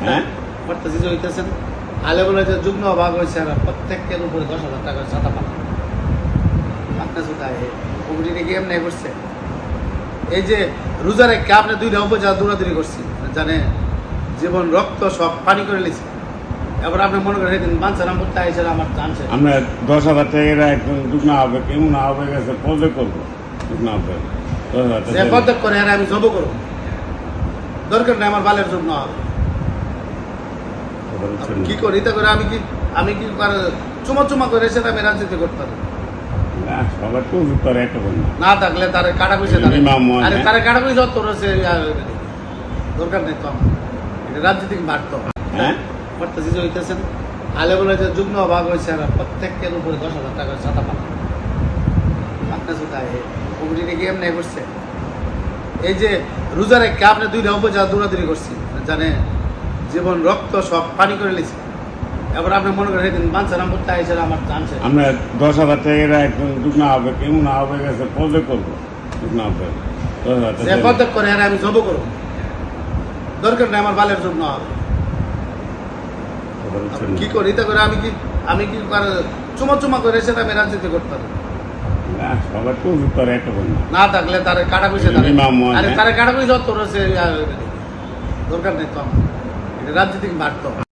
হ্যাঁ করতেছি যে হইতেছেন আলে বলে যে যুগ্ম অভাগ হয়েছে আর প্রত্যেকের উপরে 10,000 টাকা ছাতা পান আপনার কোথায় কমিটিতে কি এমনি করছে এই যে রোজা রেখে আপনি 2টা উপজেলা দৌড়াদৌড়ি করছি জানে জীবন রক্ত সব পানি করে লিছি এবার আপনি মনে করেন সেদিন বাঞ্ছারাম করতে আইসেন আমার জানছে আমরা 10,000 টাকা একজন দুগ্না হবে কেমন হবে গেছে পদে করবো দুগ্না হবে 10,000 যে টাকা পদক করে আর আমি জব করবো দরকার নেই আমার বালের জন্য হবে কি করি তা করে আমি কি চুমা চুমা করে সেটা আমি রাজনীতি করতে পারি না সবার তো করে একটা বন্ধু না থাকলে তার কাটা পয়সা আরে তার কাটা পয়সা তোর দরকার নেই তো আমার এটা রাজনীতি বাড়তো হ্যাঁ করতেছি যে হইতেছেন আলে বলে যে যুগ্ম অভাগ হয়েছে আর প্রত্যেকের উপরে 10,000 টাকা ছাতা পান আপনার কোথায় কমিটিতে কি এমনি করছে এই যে রোজা রেখে আপনি 2টা উপজেলা দৌড়াদৌড়ি করছি জানে জীবন রক্ত সব পানি করে লিছি এবার আপনি মনে করেন সেদিন বাঞ্ছারাম করতে আইসেন আমার জানছে আমরা 10,000 টাকা একজন দুগ্না হবে কেমন হবে গেছে পদে করবো দুগ্না হবে 10,000 যে টাকা পদক করে আর আমি জব করবো দরকার নেই আমার বালের জন্য হবে কি করি তা করে আমি কি চুমা চুমা করে সেটা আমি রাজনীতি করতে পারি না সবার তো করে একটা বন্ধু না থাকলে তার কাটা পয়সা আরে তার কাটা পয়সা তোর দরকার নেই তো আমার এটা রাজনীতি বাড়তো